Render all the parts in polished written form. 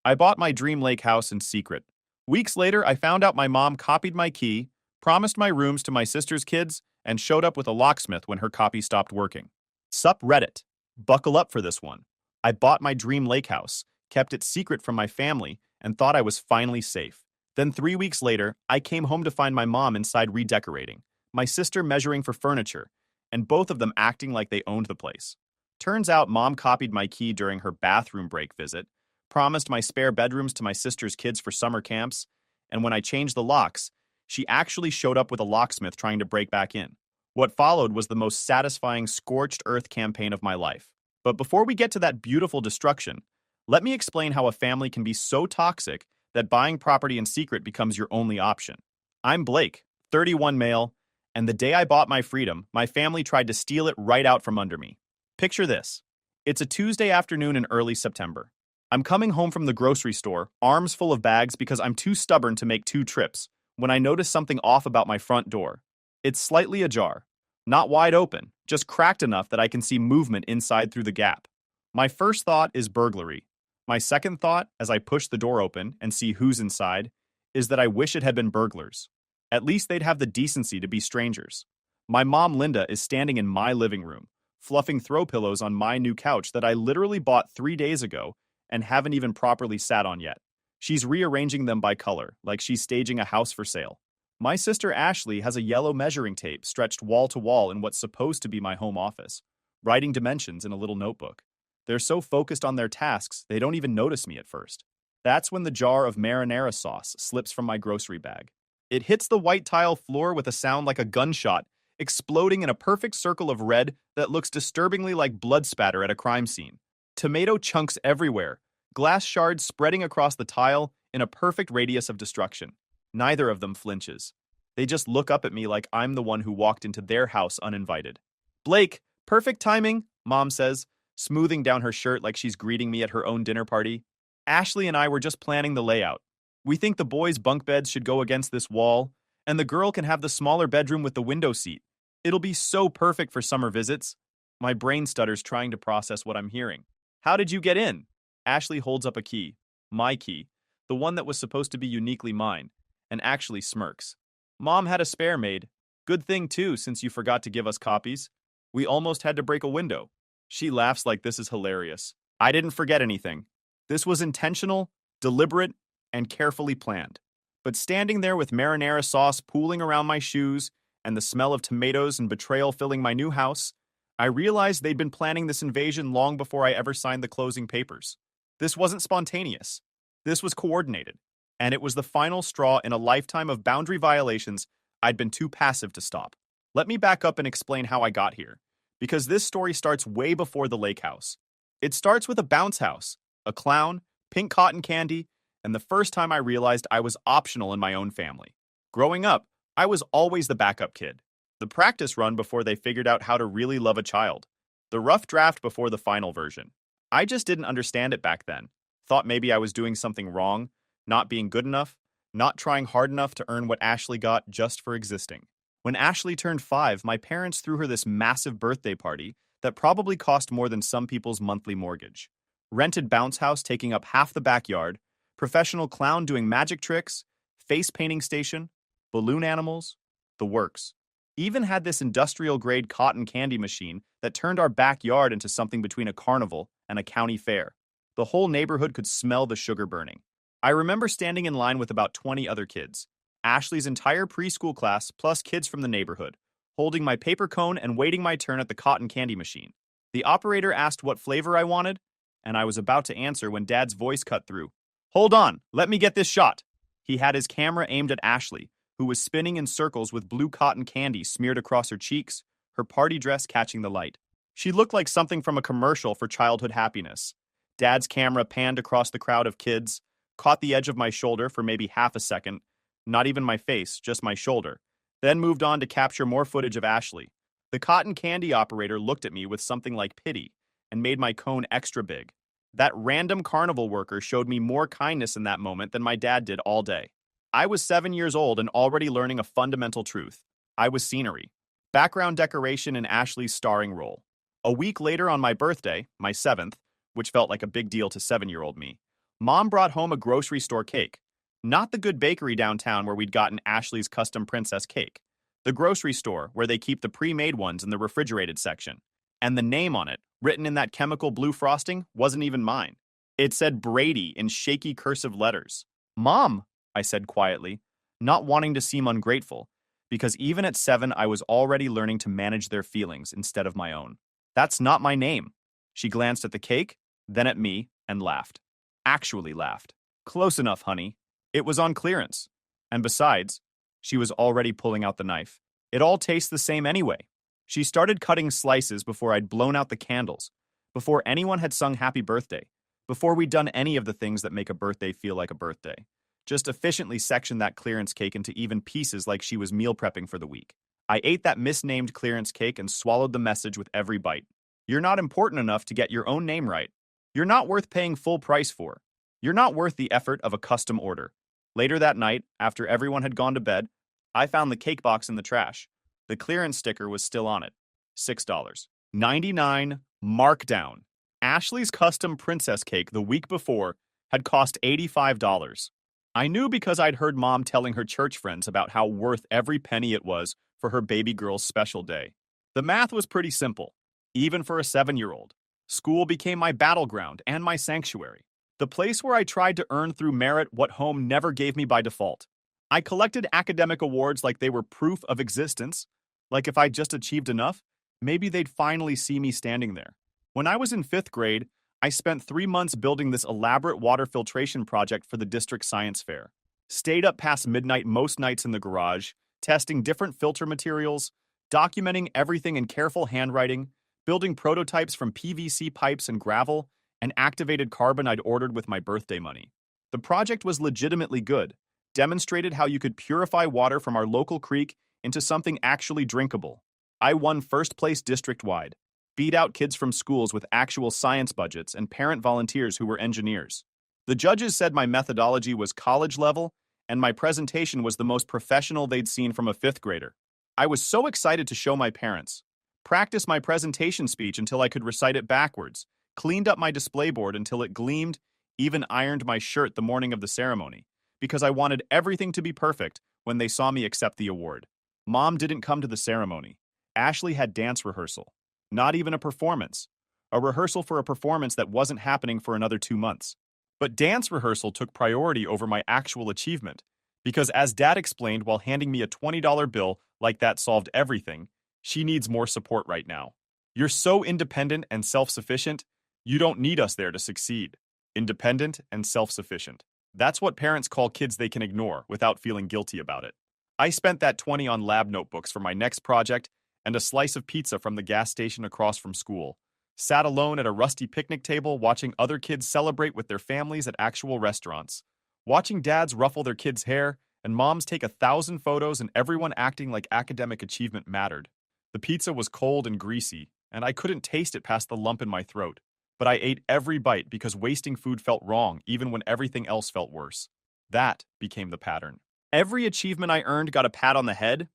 I bought my dream lake house in secret. Weeks later, I found out my mom copied my key, promised my rooms to my sister's kids, and showed up with a locksmith when her copy stopped working. Sup Reddit. Buckle up for this one. I bought my dream lake house, kept it secret from my family, and thought I was finally safe. Then 3 weeks later, I came home to find my mom inside redecorating, my sister measuring for furniture, and both of them acting like they owned the place. Turns out mom copied my key during her bathroom break visit, promised my spare bedrooms to my sister's kids for summer camps, and when I changed the locks, she actually showed up with a locksmith trying to break back in. What followed was the most satisfying scorched earth campaign of my life. But before we get to that beautiful destruction, let me explain how a family can be so toxic that buying property in secret becomes your only option. I'm Blake, 31 male, and the day I bought my freedom, my family tried to steal it right out from under me. Picture this. It's a Tuesday afternoon in early September. I'm coming home from the grocery store, arms full of bags because I'm too stubborn to make 2 trips, when I notice something off about my front door. It's slightly ajar. Not wide open, just cracked enough that I can see movement inside through the gap. My first thought is burglary. My second thought, as I push the door open and see who's inside, is that I wish it had been burglars. At least they'd have the decency to be strangers. My mom, Linda, is standing in my living room, fluffing throw pillows on my new couch that I literally bought 3 days ago and haven't even properly sat on yet. She's rearranging them by color, like she's staging a house for sale. My sister Ashley has a yellow measuring tape stretched wall to wall in what's supposed to be my home office, writing dimensions in a little notebook. They're so focused on their tasks, they don't even notice me at first. That's when the jar of marinara sauce slips from my grocery bag. It hits the white tile floor with a sound like a gunshot, exploding in a perfect circle of red that looks disturbingly like blood spatter at a crime scene. Tomato chunks everywhere, glass shards spreading across the tile in a perfect radius of destruction. Neither of them flinches. They just look up at me like I'm the one who walked into their house uninvited. Blake, perfect timing, Mom says, smoothing down her shirt like she's greeting me at her own dinner party. Ashley and I were just planning the layout. We think the boys' bunk beds should go against this wall, and the girl can have the smaller bedroom with the window seat. It'll be so perfect for summer visits. My brain stutters trying to process what I'm hearing. How did you get in? Ashley holds up a key, my key, the one that was supposed to be uniquely mine, and actually smirks. Mom had a spare made. Good thing too, since you forgot to give us copies. We almost had to break a window. She laughs like this is hilarious. I didn't forget anything. This was intentional, deliberate, and carefully planned. But standing there with marinara sauce pooling around my shoes and the smell of tomatoes and betrayal filling my new house, I realized they'd been planning this invasion long before I ever signed the closing papers. This wasn't spontaneous. This was coordinated. And it was the final straw in a lifetime of boundary violations I'd been too passive to stop. Let me back up and explain how I got here, because this story starts way before the lake house. It starts with a bounce house, a clown, pink cotton candy, and the first time I realized I was optional in my own family. Growing up, I was always the backup kid, the practice run before they figured out how to really love a child, the rough draft before the final version. I just didn't understand it back then, thought maybe I was doing something wrong, not being good enough, not trying hard enough to earn what Ashley got just for existing. When Ashley turned 5, my parents threw her this massive birthday party that probably cost more than some people's monthly mortgage. Rented bounce house taking up half the backyard, professional clown doing magic tricks, face painting station, balloon animals, the works. Even had this industrial-grade cotton candy machine that turned our backyard into something between a carnival and a county fair. The whole neighborhood could smell the sugar burning. I remember standing in line with about 20 other kids, Ashley's entire preschool class plus kids from the neighborhood, holding my paper cone and waiting my turn at the cotton candy machine. The operator asked what flavor I wanted, and I was about to answer when Dad's voice cut through. Hold on, let me get this shot. He had his camera aimed at Ashley, who was spinning in circles with blue cotton candy smeared across her cheeks, her party dress catching the light. She looked like something from a commercial for childhood happiness. Dad's camera panned across the crowd of kids, caught the edge of my shoulder for maybe half a second, not even my face, just my shoulder, then moved on to capture more footage of Ashley. The cotton candy operator looked at me with something like pity and made my cone extra big. That random carnival worker showed me more kindness in that moment than my dad did all day. I was 7 years old and already learning a fundamental truth. I was scenery, background decoration in Ashley's starring role. A week later on my birthday, my 7th, which felt like a big deal to 7-year-old me, Mom brought home a grocery store cake. Not the good bakery downtown where we'd gotten Ashley's custom princess cake. The grocery store where they keep the pre-made ones in the refrigerated section. And the name on it, written in that chemical blue frosting, wasn't even mine. It said Brady in shaky cursive letters. Mom, I said quietly, not wanting to seem ungrateful, because even at 7 I was already learning to manage their feelings instead of my own. That's not my name. She glanced at the cake, then at me, and laughed. Actually laughed. Close enough, honey. It was on clearance. And besides, she was already pulling out the knife. It all tastes the same anyway. She started cutting slices before I'd blown out the candles, before anyone had sung happy birthday, before we'd done any of the things that make a birthday feel like a birthday. Just efficiently sectioned that clearance cake into even pieces like she was meal prepping for the week. I ate that misnamed clearance cake and swallowed the message with every bite. You're not important enough to get your own name right. You're not worth paying full price for. You're not worth the effort of a custom order. Later that night, after everyone had gone to bed, I found the cake box in the trash. The clearance sticker was still on it. $6. 99 markdown. Ashley's custom princess cake the week before had cost $85. I knew because I'd heard Mom telling her church friends about how worth every penny it was for her baby girl's special day. The math was pretty simple, even for a 7-year-old. School became my battleground and my sanctuary. The place where I tried to earn through merit what home never gave me by default. I collected academic awards like they were proof of existence, like if I'd just achieved enough, maybe they'd finally see me standing there. When I was in 5th grade, I spent 3 months building this elaborate water filtration project for the district science fair. Stayed up past midnight most nights in the garage, testing different filter materials, documenting everything in careful handwriting, building prototypes from PVC pipes and gravel, and activated carbon I'd ordered with my birthday money. The project was legitimately good, demonstrated how you could purify water from our local creek into something actually drinkable. I won first place district-wide, beat out kids from schools with actual science budgets and parent volunteers who were engineers. The judges said my methodology was college level, and my presentation was the most professional they'd seen from a 5th grader. I was so excited to show my parents, practice my presentation speech until I could recite it backwards, cleaned up my display board until it gleamed, even ironed my shirt the morning of the ceremony, because I wanted everything to be perfect when they saw me accept the award. Mom didn't come to the ceremony. Ashley had dance rehearsal. Not even a performance. A rehearsal for a performance that wasn't happening for another 2 months. But dance rehearsal took priority over my actual achievement, because as Dad explained while handing me a $20 bill like that solved everything, she needs more support right now. You're so independent and self-sufficient, you don't need us there to succeed. Independent and self-sufficient. That's what parents call kids they can ignore without feeling guilty about it. I spent that 20 on lab notebooks for my next project and a slice of pizza from the gas station across from school. Sat alone at a rusty picnic table watching other kids celebrate with their families at actual restaurants. Watching dads ruffle their kids' hair and moms take 1,000 photos and everyone acting like academic achievement mattered. The pizza was cold and greasy, and I couldn't taste it past the lump in my throat. But I ate every bite because wasting food felt wrong even when everything else felt worse. That became the pattern. Every achievement I earned got a pat on the head,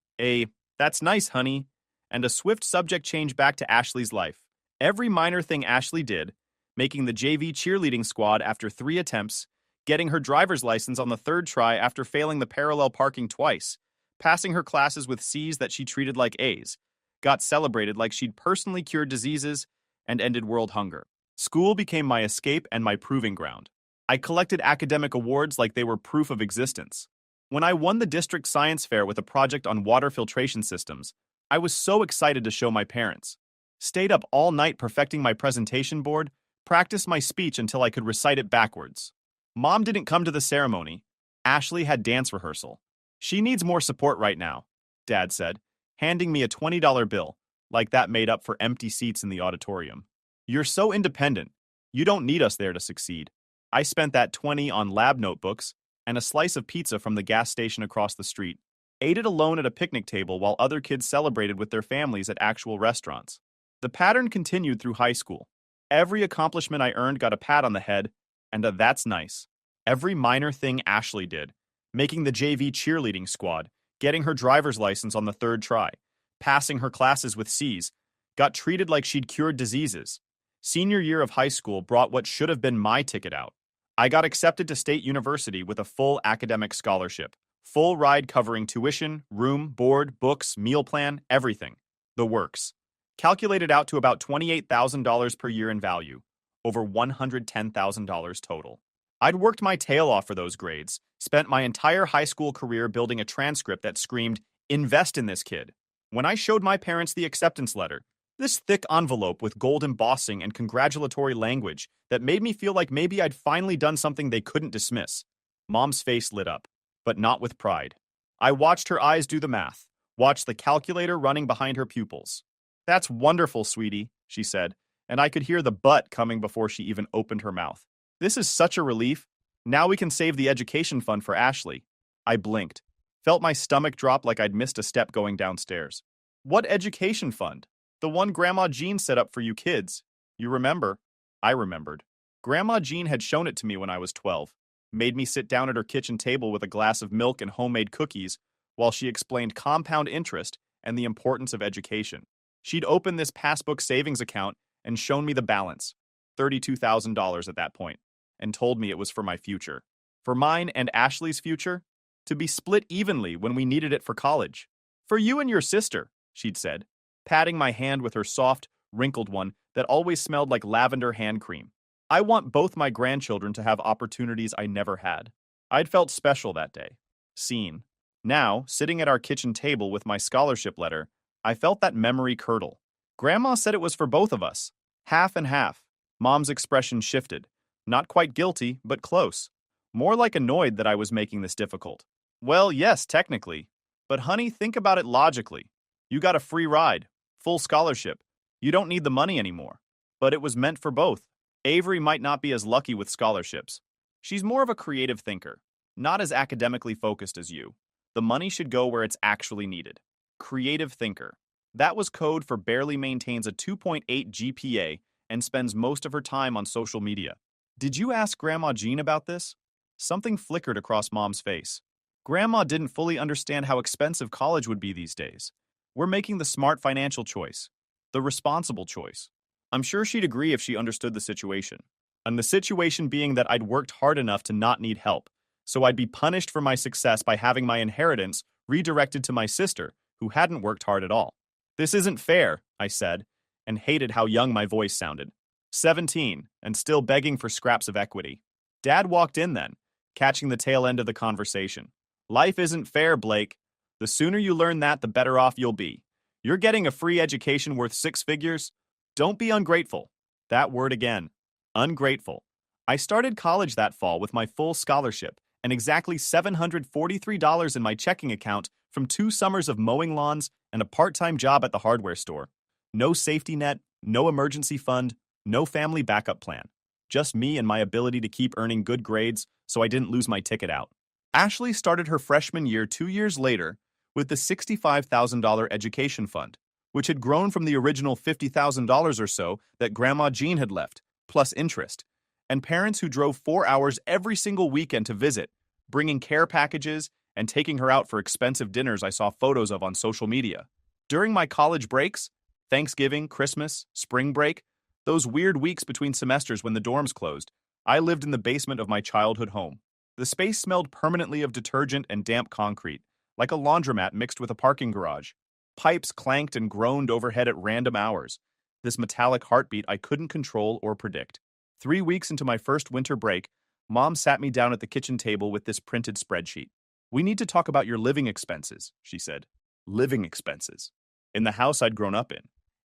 "That's nice, honey," and a swift subject change back to Ashley's life. Every minor thing Ashley did, making the JV cheerleading squad after 3 attempts, getting her driver's license on the 3rd try after failing the parallel parking twice, passing her classes with C's that she treated like A's, got celebrated like she'd personally cured diseases and ended world hunger. School became my escape and my proving ground. I collected academic awards like they were proof of existence. When I won the district science fair with a project on water filtration systems, I was so excited to show my parents. Stayed up all night perfecting my presentation board, practiced my speech until I could recite it backwards. Mom didn't come to the ceremony. Ashley had dance rehearsal. She needs more support right now, Dad said, handing me a $20 bill, like that made up for empty seats in the auditorium. You're so independent. You don't need us there to succeed. I spent that 20 on lab notebooks and a slice of pizza from the gas station across the street. Ate it alone at a picnic table while other kids celebrated with their families at actual restaurants. The pattern continued through high school. Every accomplishment I earned got a pat on the head, and a "that's nice." Every minor thing Ashley did, making the JV cheerleading squad, getting her driver's license on the 3rd try, passing her classes with C's, got treated like she'd cured diseases. Senior year of high school brought what should have been my ticket out. I got accepted to State University with a full academic scholarship. Full ride covering tuition, room, board, books, meal plan, everything. The works. Calculated out to about $28,000 per year in value. Over $110,000 total. I'd worked my tail off for those grades, spent my entire high school career building a transcript that screamed, "Invest in this kid." When I showed my parents the acceptance letter, this thick envelope with gold embossing and congratulatory language that made me feel like maybe I'd finally done something they couldn't dismiss. Mom's face lit up, but not with pride. I watched her eyes do the math, watched the calculator running behind her pupils. "That's wonderful, sweetie," she said, and I could hear the but coming before she even opened her mouth. "This is such a relief. Now we can save the education fund for Ashley." I blinked, felt my stomach drop like I'd missed a step going downstairs. "What education fund?" "The one Grandma Jean set up for you kids. You remember?" I remembered. Grandma Jean had shown it to me when I was 12, made me sit down at her kitchen table with a glass of milk and homemade cookies while she explained compound interest and the importance of education. She'd opened this passbook savings account and shown me the balance, $32,000 at that point, and told me it was for my future. For mine and Ashley's future, to be split evenly when we needed it for college. "For you and your sister," she'd said, patting my hand with her soft, wrinkled one that always smelled like lavender hand cream. I want both my grandchildren to have opportunities I never had. I'd felt special that day. Seen. Now, sitting at our kitchen table with my scholarship letter, I felt that memory curdle. Grandma said it was for both of us. Half and half. Mom's expression shifted. Not quite guilty, but close. More like annoyed that I was making this difficult. "Well, yes, technically. But honey, think about it logically. You got a free ride, full scholarship. You don't need the money anymore. But it was meant for both. Avery might not be as lucky with scholarships. She's more of a creative thinker, not as academically focused as you. The money should go where it's actually needed. Creative thinker. That was code for barely maintains a 2.8 GPA and spends most of her time on social media. Did you ask Grandma Jean about this?" Something flickered across Mom's face. Grandma didn't fully understand how expensive college would be these days. We're making the smart financial choice. The responsible choice. I'm sure she'd agree if she understood the situation. And the situation being that I'd worked hard enough to not need help, so I'd be punished for my success by having my inheritance redirected to my sister, who hadn't worked hard at all. "This isn't fair," I said, and hated how young my voice sounded. 17, and still begging for scraps of equity. Dad walked in then, catching the tail end of the conversation. "Life isn't fair, Blake. The sooner you learn that, the better off you'll be. You're getting a free education worth 6 figures. Don't be ungrateful." That word again. Ungrateful. I started college that fall with my full scholarship and exactly $743 in my checking account from 2 summers of mowing lawns and a part-time job at the hardware store. No safety net, no emergency fund, no family backup plan. Just me and my ability to keep earning good grades so I didn't lose my ticket out. Ashley started her freshman year 2 years later with the $65,000 education fund, which had grown from the original $50,000 or so that Grandma Jean had left, plus interest, and parents who drove 4 hours every single weekend to visit, bringing care packages and taking her out for expensive dinners I saw photos of on social media. During my college breaks, Thanksgiving, Christmas, spring break, those weird weeks between semesters when the dorms closed, I lived in the basement of my childhood home. The space smelled permanently of detergent and damp concrete, like a laundromat mixed with a parking garage. Pipes clanked and groaned overhead at random hours, this metallic heartbeat I couldn't control or predict. 3 weeks into my first winter break, Mom sat me down at the kitchen table with this printed spreadsheet. "We need to talk about your living expenses," she said. Living expenses. In the house I'd grown up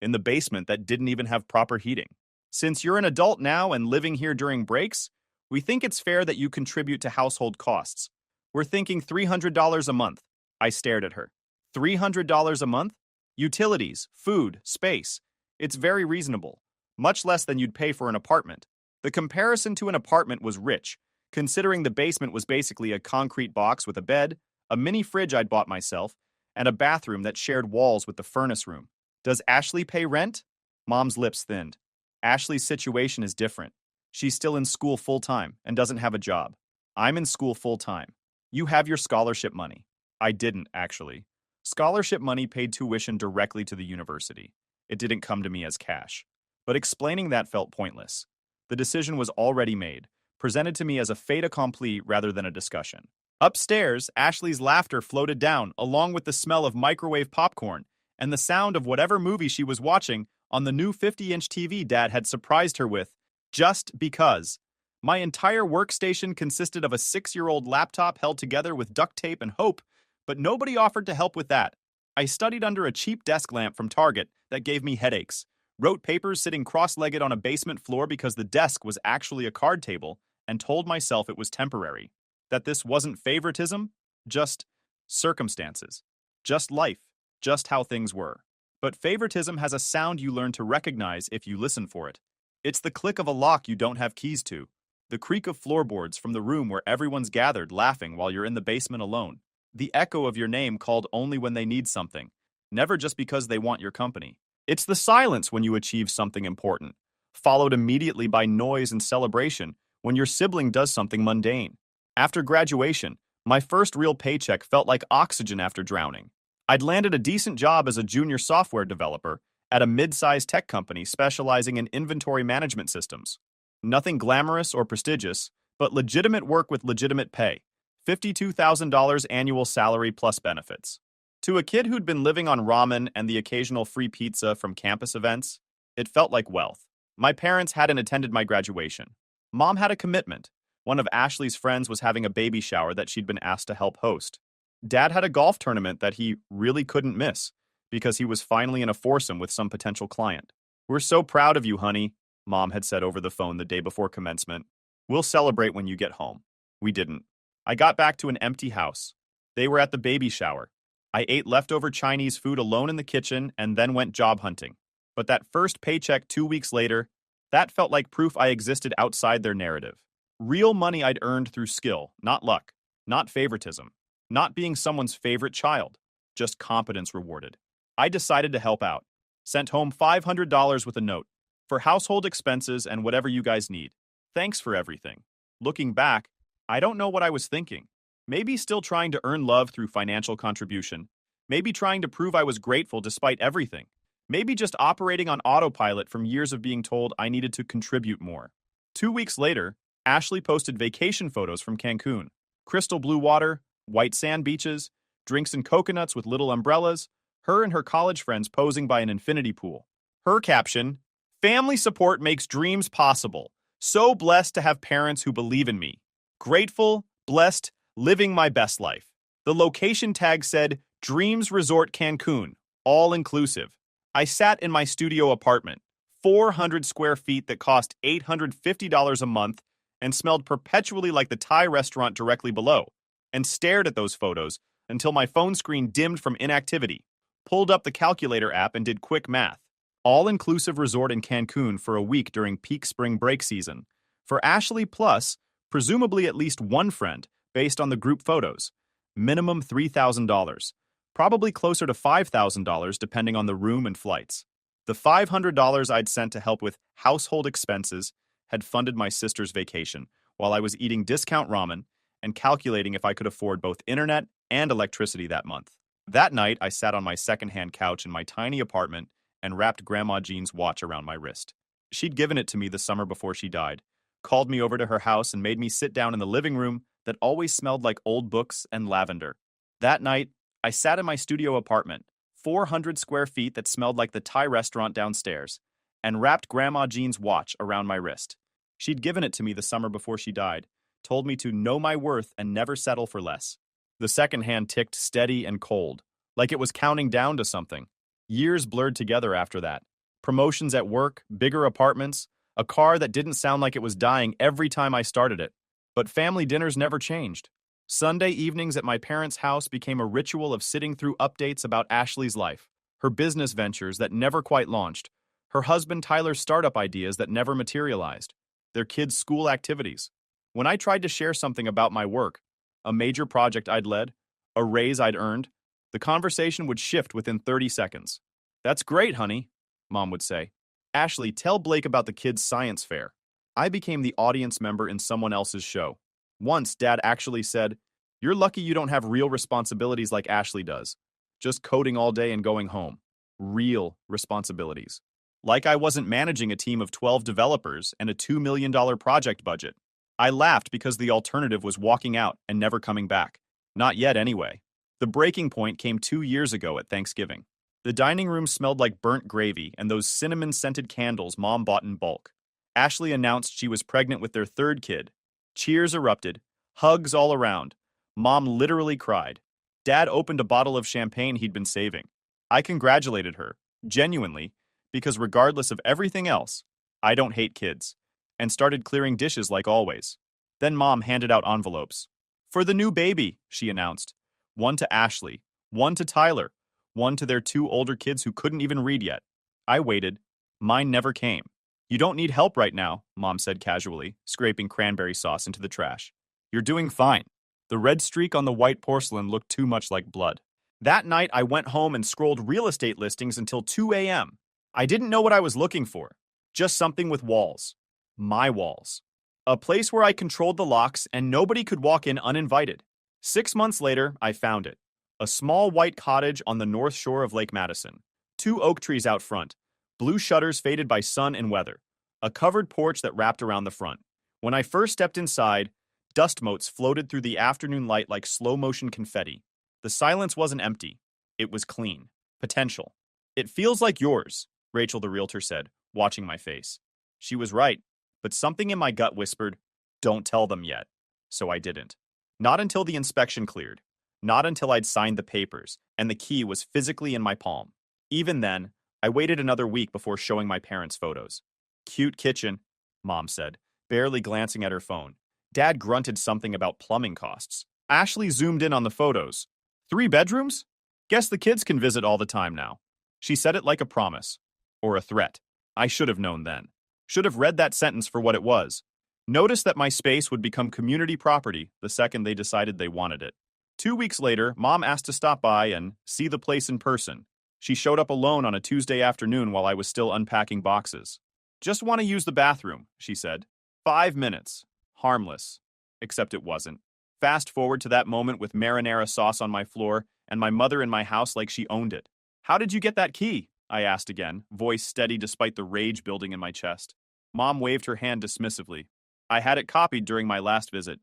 in the basement that didn't even have proper heating. "Since you're an adult now and living here during breaks, we think it's fair that you contribute to household costs. We're thinking $300 a month." I stared at her. $300 a month? Utilities, food, space. It's very reasonable. Much less than you'd pay for an apartment. The comparison to an apartment was rich, considering the basement was basically a concrete box with a bed, a mini fridge I'd bought myself, and a bathroom that shared walls with the furnace room. "Does Ashley pay rent?" Mom's lips thinned. "Ashley's situation is different. She's still in school full-time and doesn't have a job. I'm in school full-time. You have your scholarship money." I didn't, actually. Scholarship money paid tuition directly to the university. It didn't come to me as cash. But explaining that felt pointless. The decision was already made, presented to me as a fait accompli rather than a discussion. Upstairs, Ashley's laughter floated down, along with the smell of microwave popcorn and the sound of whatever movie she was watching on the new 50-inch TV Dad had surprised her with, just because. My entire workstation consisted of a 6-year-old laptop held together with duct tape and hope, but nobody offered to help with that. I studied under a cheap desk lamp from Target that gave me headaches, wrote papers sitting cross-legged on a basement floor because the desk was actually a card table, and told myself it was temporary. That this wasn't favoritism, just circumstances, just life, just how things were. But favoritism has a sound you learn to recognize if you listen for it. It's the click of a lock you don't have keys to, the creak of floorboards from the room where everyone's gathered laughing while you're in the basement alone, the echo of your name called only when they need something, never just because they want your company. It's the silence when you achieve something important, followed immediately by noise and celebration when your sibling does something mundane. After graduation, my first real paycheck felt like oxygen after drowning. I'd landed a decent job as a junior software developer at a mid-sized tech company specializing in inventory management systems. Nothing glamorous or prestigious, but legitimate work with legitimate pay. $52,000 annual salary plus benefits. To a kid who'd been living on ramen and the occasional free pizza from campus events, it felt like wealth. My parents hadn't attended my graduation. Mom had a commitment. One of Ashley's friends was having a baby shower that she'd been asked to help host. Dad had a golf tournament that he really couldn't miss because he was finally in a foursome with some potential client. "We're so proud of you, honey," Mom had said over the phone the day before commencement. "We'll celebrate when you get home." We didn't. I got back to an empty house. They were at the baby shower. I ate leftover Chinese food alone in the kitchen and then went job hunting. But that first paycheck 2 weeks later, that felt like proof I existed outside their narrative. Real money I'd earned through skill, not luck, not favoritism, not being someone's favorite child, just competence rewarded. I decided to help out. Sent home $500 with a note. "For household expenses and whatever you guys need. Thanks for everything." Looking back, I don't know what I was thinking. Maybe still trying to earn love through financial contribution. Maybe trying to prove I was grateful despite everything. Maybe just operating on autopilot from years of being told I needed to contribute more. 2 weeks later, Ashley posted vacation photos from Cancun. Crystal blue water, white sand beaches, drinks and coconuts with little umbrellas, her and her college friends posing by an infinity pool. Her caption, "Family support makes dreams possible. So blessed to have parents who believe in me. Grateful, blessed, living my best life." The location tag said, "Dreams Resort Cancun, all inclusive." I sat in my studio apartment, 400 square feet that cost $850 a month and smelled perpetually like the Thai restaurant directly below, and stared at those photos until my phone screen dimmed from inactivity, pulled up the calculator app and did quick math. All-inclusive resort in Cancun for a week during peak spring break season. For Ashley plus, presumably at least one friend, based on the group photos. Minimum $3,000. Probably closer to $5,000 depending on the room and flights. The $500 I'd sent to help with household expenses had funded my sister's vacation, while I was eating discount ramen and calculating if I could afford both internet and electricity that month. That night, I sat on my secondhand couch in my tiny apartment and wrapped Grandma Jean's watch around my wrist. She'd given it to me the summer before she died, called me over to her house and made me sit down in the living room that always smelled like old books and lavender. That night, I sat in my studio apartment, 400 square feet that smelled like the Thai restaurant downstairs, and wrapped Grandma Jean's watch around my wrist. She'd given it to me the summer before she died, told me to know my worth and never settle for less. The second hand ticked steady and cold, like it was counting down to something. Years blurred together after that. Promotions at work, bigger apartments, a car that didn't sound like it was dying every time I started it. But family dinners never changed. Sunday evenings at my parents' house became a ritual of sitting through updates about Ashley's life, her business ventures that never quite launched, her husband Tyler's startup ideas that never materialized, their kids' school activities. When I tried to share something about my work, a major project I'd led, a raise I'd earned, the conversation would shift within 30 seconds. "That's great, honey," Mom would say. "Ashley, tell Blake about the kids' science fair." I became the audience member in someone else's show. Once, Dad actually said, "You're lucky you don't have real responsibilities like Ashley does. Just coding all day and going home. Real responsibilities." Like I wasn't managing a team of 12 developers and a $2 million project budget. I laughed because the alternative was walking out and never coming back. Not yet, anyway. The breaking point came 2 years ago at Thanksgiving. The dining room smelled like burnt gravy and those cinnamon-scented candles Mom bought in bulk. Ashley announced she was pregnant with their third kid. Cheers erupted. Hugs all around. Mom literally cried. Dad opened a bottle of champagne he'd been saving. I congratulated her, genuinely, because regardless of everything else, I don't hate kids, and started clearing dishes like always. Then Mom handed out envelopes. For the new baby, she announced. One to Ashley, one to Tyler, one to their 2 older kids who couldn't even read yet. I waited. Mine never came. You don't need help right now, Mom said casually, scraping cranberry sauce into the trash. You're doing fine. The red streak on the white porcelain looked too much like blood. That night, I went home and scrolled real estate listings until 2 a.m. I didn't know what I was looking for. Just something with walls. My walls. A place where I controlled the locks and nobody could walk in uninvited. 6 months later, I found it. A small white cottage on the north shore of Lake Madison. 2 oak trees out front. Blue shutters faded by sun and weather. A covered porch that wrapped around the front. When I first stepped inside, dust motes floated through the afternoon light like slow-motion confetti. The silence wasn't empty. It was clean. Potential. It feels like yours, Rachel the realtor said, watching my face. She was right, but something in my gut whispered, don't tell them yet. So I didn't. Not until the inspection cleared. Not until I'd signed the papers, and the key was physically in my palm. Even then, I waited another week before showing my parents photos. Cute kitchen, Mom said, barely glancing at her phone. Dad grunted something about plumbing costs. Ashley zoomed in on the photos. 3 bedrooms? Guess the kids can visit all the time now. She said it like a promise. Or a threat. I should have known then. Should have read that sentence for what it was. Notice that my space would become community property the second they decided they wanted it. 2 weeks later, Mom asked to stop by and see the place in person. She showed up alone on a Tuesday afternoon while I was still unpacking boxes. Just want to use the bathroom, she said. 5 minutes. Harmless. Except it wasn't. Fast forward to that moment with marinara sauce on my floor and my mother in my house like she owned it. How did you get that key? I asked again, voice steady despite the rage building in my chest. Mom waved her hand dismissively. I had it copied during my last visit.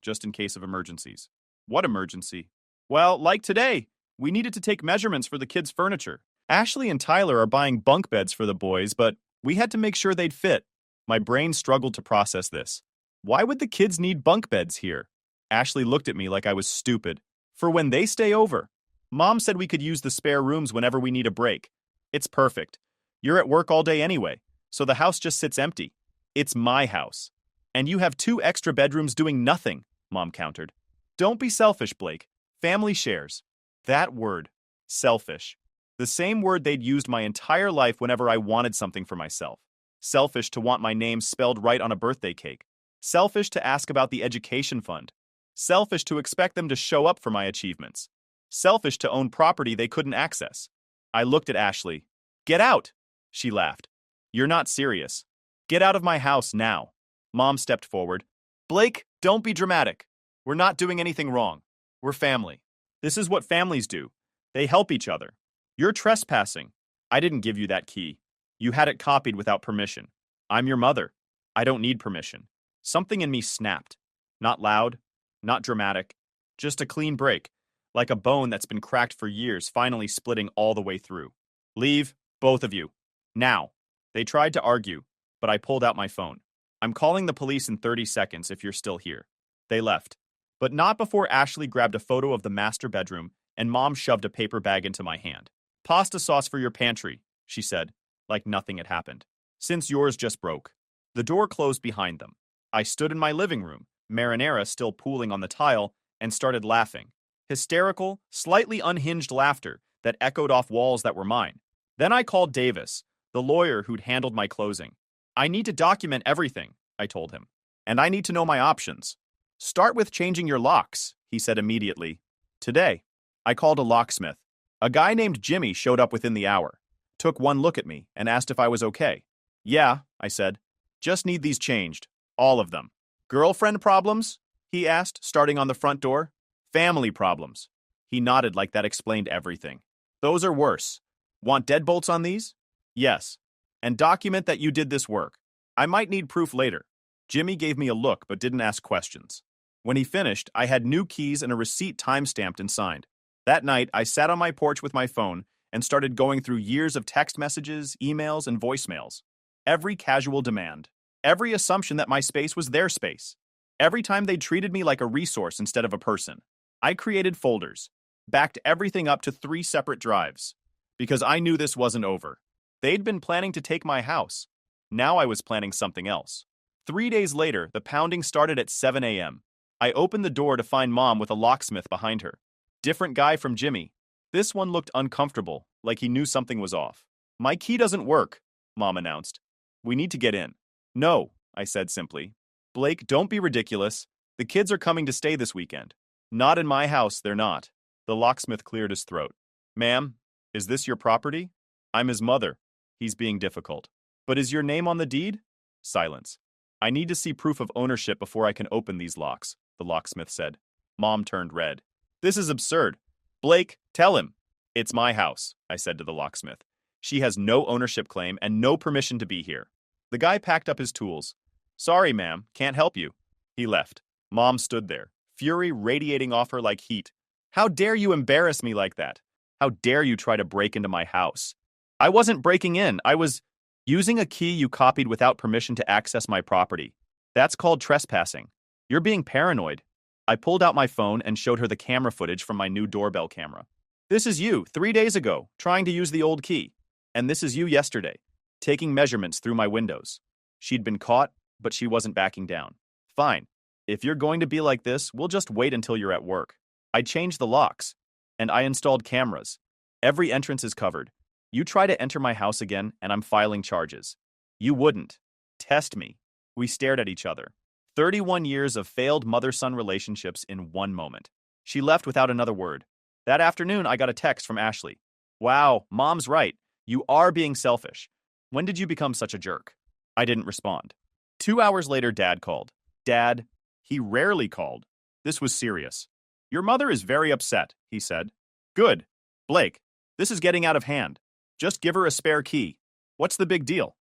Just in case of emergencies. What emergency? Well, like today, we needed to take measurements for the kids' furniture. Ashley and Tyler are buying bunk beds for the boys, but we had to make sure they'd fit. My brain struggled to process this. Why would the kids need bunk beds here? Ashley looked at me like I was stupid. For when they stay over. Mom said we could use the spare rooms whenever we need a break. It's perfect. You're at work all day anyway, so the house just sits empty. It's my house. And you have 2 extra bedrooms doing nothing, Mom countered. Don't be selfish, Blake. Family shares. That word. Selfish. The same word they'd used my entire life whenever I wanted something for myself. Selfish to want my name spelled right on a birthday cake. Selfish to ask about the education fund. Selfish to expect them to show up for my achievements. Selfish to own property they couldn't access. I looked at Ashley. Get out, she laughed. You're not serious. Get out of my house now. Mom stepped forward. Blake, don't be dramatic. We're not doing anything wrong. We're family. This is what families do. They help each other. You're trespassing. I didn't give you that key. You had it copied without permission. I'm your mother. I don't need permission. Something in me snapped. Not loud, not dramatic, just a clean break, like a bone that's been cracked for years finally splitting all the way through. Leave, both of you. Now. They tried to argue, but I pulled out my phone. I'm calling the police in 30 seconds if you're still here. They left. But not before Ashley grabbed a photo of the master bedroom and Mom shoved a paper bag into my hand. Pasta sauce for your pantry, she said, like nothing had happened. Since yours just broke. The door closed behind them. I stood in my living room, marinara still pooling on the tile, and started laughing. Hysterical, slightly unhinged laughter that echoed off walls that were mine. Then I called Davis, the lawyer who'd handled my closing. I need to document everything, I told him. And I need to know my options. Start with changing your locks, he said immediately. Today, I called a locksmith. A guy named Jimmy showed up within the hour, took one look at me, and asked if I was okay. Yeah, I said. Just need these changed. All of them. Girlfriend problems? He asked, starting on the front door. Family problems. He nodded like that explained everything. Those are worse. Want deadbolts on these? Yes. And document that you did this work. I might need proof later. Jimmy gave me a look but didn't ask questions. When he finished, I had new keys and a receipt time-stamped and signed. That night, I sat on my porch with my phone and started going through years of text messages, emails, and voicemails. Every casual demand. Every assumption that my space was their space. Every time they treated me like a resource instead of a person. I created folders. Backed everything up to 3 separate drives. Because I knew this wasn't over. They'd been planning to take my house. Now I was planning something else. 3 days later, the pounding started at 7 a.m. I opened the door to find Mom with a locksmith behind her. Different guy from Jimmy. This one looked uncomfortable, like he knew something was off. "My key doesn't work," Mom announced. "We need to get in." "No," I said simply. "Blake, don't be ridiculous. The kids are coming to stay this weekend." "Not in my house, they're not." The locksmith cleared his throat. "Ma'am, is this your property?" "I'm his mother." He's being difficult. "But is your name on the deed?" Silence. "I need to see proof of ownership before I can open these locks," the locksmith said. Mom turned red. "This is absurd. Blake, tell him." "It's my house," I said to the locksmith. "She has no ownership claim and no permission to be here." The guy packed up his tools. "Sorry, ma'am, can't help you." He left. Mom stood there, fury radiating off her like heat. "How dare you embarrass me like that? How dare you try to break into my house?" "I wasn't breaking in. I was using a key you copied without permission to access my property. That's called trespassing. You're being paranoid." I pulled out my phone and showed her the camera footage from my new doorbell camera. "This is you, 3 days ago, trying to use the old key. And this is you yesterday, taking measurements through my windows." She'd been caught, but she wasn't backing down. "Fine. If you're going to be like this, we'll just wait until you're at work." I changed the locks, and I installed cameras. Every entrance is covered. You try to enter my house again, and I'm filing charges. You wouldn't. Test me. We stared at each other. 31 years of failed mother-son relationships in one moment. She left without another word. That afternoon, I got a text from Ashley. "Wow, Mom's right. You are being selfish. When did you become such a jerk?" I didn't respond. 2 hours later, Dad called. Dad, he rarely called. This was serious. "Your mother is very upset," he said. "Good. Blake, this is getting out of hand. Just give her a spare key." "What's the big deal?"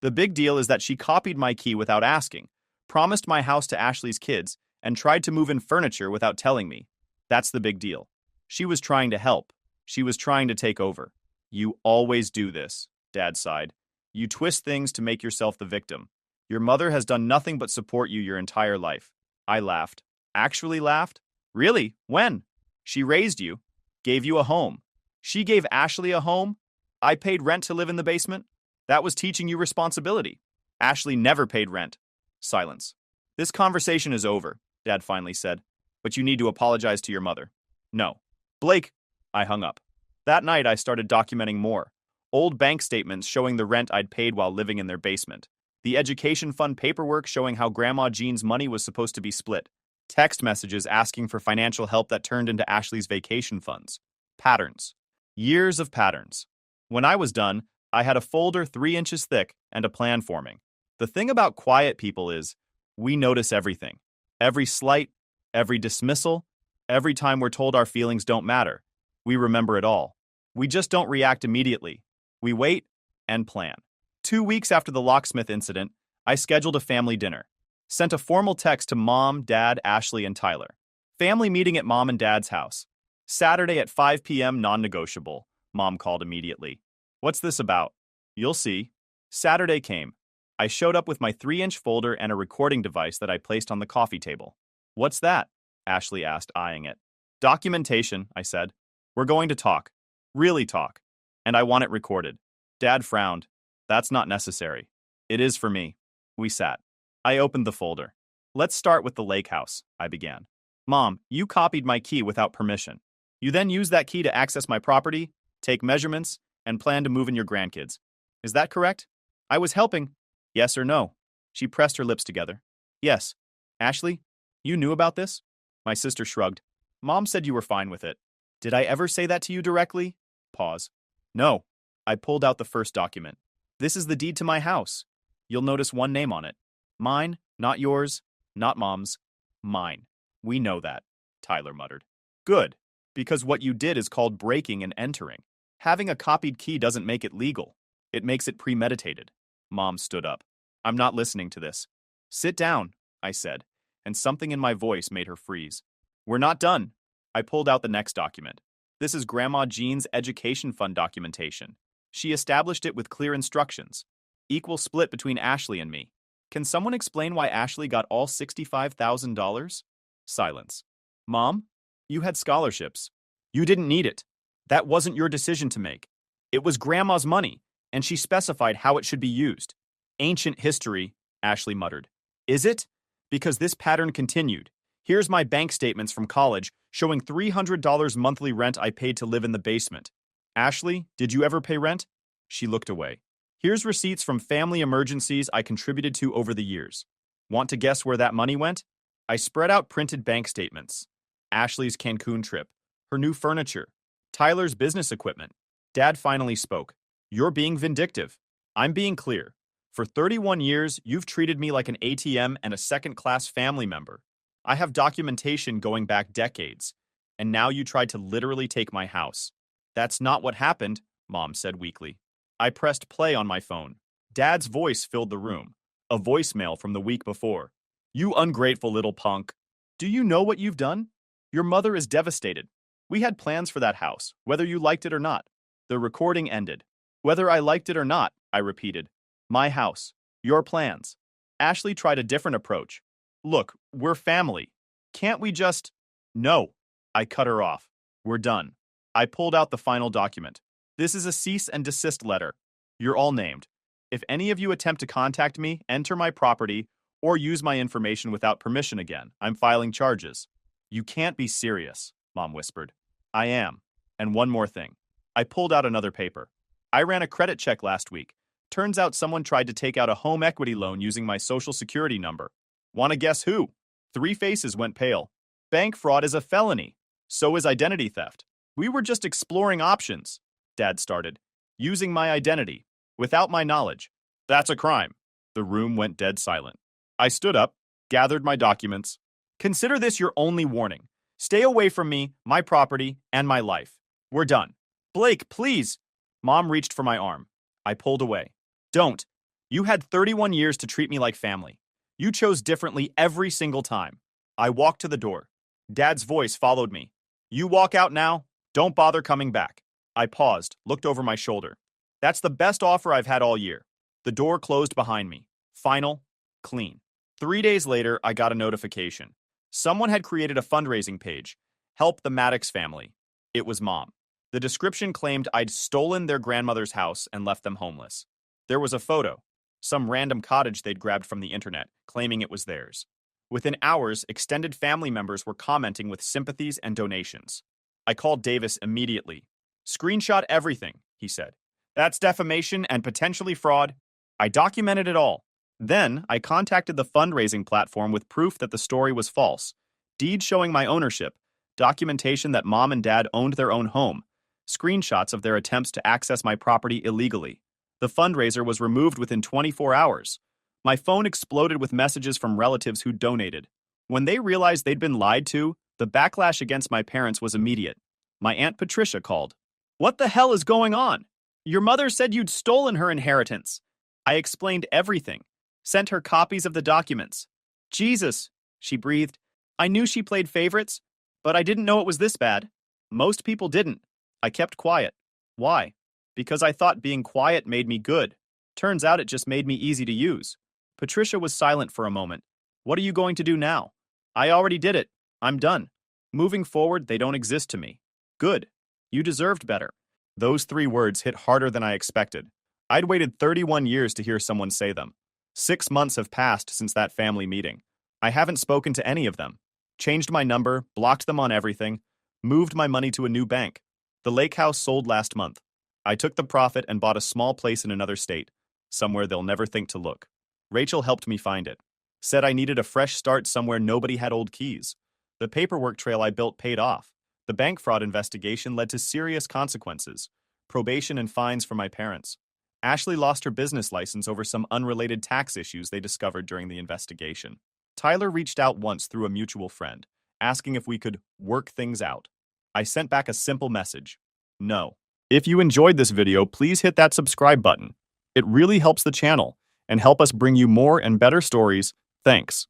"The big deal is that she copied my key without asking, promised my house to Ashley's kids, and tried to move in furniture without telling me. That's the big deal. She was trying to help. She was trying to take over." "You always do this," Dad sighed. "You twist things to make yourself the victim. Your mother has done nothing but support you your entire life." I laughed. Actually laughed? "Really? When?" "She raised you, gave you a home." "She gave Ashley a home? I paid rent to live in the basement? That was teaching you responsibility." "Ashley never paid rent." Silence. "This conversation is over," Dad finally said. "But you need to apologize to your mother." "No." "Blake," I hung up. That night I started documenting more. Old bank statements showing the rent I'd paid while living in their basement. The education fund paperwork showing how Grandma Jean's money was supposed to be split. Text messages asking for financial help that turned into Ashley's vacation funds. Patterns. Years of patterns. When I was done, I had a folder 3 inches thick and a plan forming. The thing about quiet people is, we notice everything. Every slight, every dismissal, every time we're told our feelings don't matter. We remember it all. We just don't react immediately. We wait and plan. 2 weeks after the locksmith incident, I scheduled a family dinner. Sent a formal text to Mom, Dad, Ashley, and Tyler. Family meeting at Mom and Dad's house. Saturday at 5 p.m. non-negotiable. Mom called immediately. "What's this about?" "You'll see." Saturday came. I showed up with my 3-inch folder and a recording device that I placed on the coffee table. "What's that?" Ashley asked, eyeing it. "Documentation," I said. "We're going to talk. Really talk. And I want it recorded." Dad frowned. "That's not necessary." "It is for me." We sat. I opened the folder. "Let's start with the lake house," I began. "Mom, you copied my key without permission. You then used that key to access my property, take measurements, and plan to move in your grandkids. Is that correct?" "I was helping." "Yes or no?" She pressed her lips together. "Yes." "Ashley, you knew about this?" My sister shrugged. "Mom said you were fine with it." "Did I ever say that to you directly?" Pause. "No." I pulled out the first document. "This is the deed to my house. You'll notice one name on it. Mine, not yours, not Mom's. Mine. We know that," Tyler muttered. "Good, because what you did is called breaking and entering. Having a copied key doesn't make it legal. It makes it premeditated." Mom stood up. "I'm not listening to this." Sit down, I said, and something in my voice made her freeze. We're not done. I pulled out the next document. This is Grandma Jean's education fund documentation. She established it with clear instructions. Equal split between Ashley and me. Can someone explain why Ashley got all $65,000? Silence. Mom, you had scholarships. You didn't need it. That wasn't your decision to make. It was Grandma's money, and she specified how it should be used. Ancient history, Ashley muttered. Is it? Because this pattern continued. Here's my bank statements from college showing $300 monthly rent I paid to live in the basement. Ashley, did you ever pay rent? She looked away. Here's receipts from family emergencies I contributed to over the years. Want to guess where that money went? I spread out printed bank statements. Ashley's Cancun trip, her new furniture, Tyler's business equipment. Dad finally spoke. You're being vindictive. I'm being clear. For 31 years, you've treated me like an ATM and a second-class family member. I have documentation going back decades, and now you tried to literally take my house. That's not what happened, Mom said weakly. I pressed play on my phone. Dad's voice filled the room, a voicemail from the week before. You ungrateful little punk. Do you know what you've done? Your mother is devastated. We had plans for that house, whether you liked it or not. The recording ended. Whether I liked it or not, I repeated. My house. Your plans. Ashley tried a different approach. Look, we're family. Can't we just… No. I cut her off. We're done. I pulled out the final document. This is a cease and desist letter. You're all named. If any of you attempt to contact me, enter my property, or use my information without permission again, I'm filing charges. You can't be serious, Mom whispered. I am. And one more thing. I pulled out another paper. I ran a credit check last week. Turns out someone tried to take out a home equity loan using my social security number. Want to guess who? 3 faces went pale. Bank fraud is a felony. So is identity theft. We were just exploring options, Dad started. Using my identity, without my knowledge. That's a crime. The room went dead silent. I stood up, gathered my documents. Consider this your only warning. Stay away from me, my property, and my life. We're done. Blake, please. Mom reached for my arm. I pulled away. Don't. You had 31 years to treat me like family. You chose differently every single time. I walked to the door. Dad's voice followed me. You walk out now, don't bother coming back. I paused, looked over my shoulder. That's the best offer I've had all year. The door closed behind me. Final, clean. 3 days later, I got a notification. Someone had created a fundraising page. Help the Maddox family. It was Mom. The description claimed I'd stolen their grandmother's house and left them homeless. There was a photo, some random cottage they'd grabbed from the internet, claiming it was theirs. Within hours, extended family members were commenting with sympathies and donations. I called Davis immediately. Screenshot everything, he said. That's defamation and potentially fraud. I documented it all. Then, I contacted the fundraising platform with proof that the story was false. Deeds showing my ownership, documentation that Mom and Dad owned their own home, screenshots of their attempts to access my property illegally. The fundraiser was removed within 24 hours. My phone exploded with messages from relatives who donated. When they realized they'd been lied to, the backlash against my parents was immediate. My Aunt Patricia called. What the hell is going on? Your mother said you'd stolen her inheritance. I explained everything. Sent her copies of the documents. Jesus, she breathed. I knew she played favorites, but I didn't know it was this bad. Most people didn't. I kept quiet. Why? Because I thought being quiet made me good. Turns out it just made me easy to use. Patricia was silent for a moment. What are you going to do now? I already did it. I'm done. Moving forward, they don't exist to me. Good. You deserved better. Those 3 words hit harder than I expected. I'd waited 31 years to hear someone say them. 6 months have passed since that family meeting. I haven't spoken to any of them. Changed my number, blocked them on everything, moved my money to a new bank. The lake house sold last month. I took the profit and bought a small place in another state, somewhere they'll never think to look. Rachel helped me find it. Said I needed a fresh start somewhere nobody had old keys. The paperwork trail I built paid off. The bank fraud investigation led to serious consequences, probation and fines for my parents. Ashley lost her business license over some unrelated tax issues they discovered during the investigation. Tyler reached out once through a mutual friend, asking if we could work things out. I sent back a simple message. No. If you enjoyed this video, please hit that subscribe button. It really helps the channel and help us bring you more and better stories Thanks.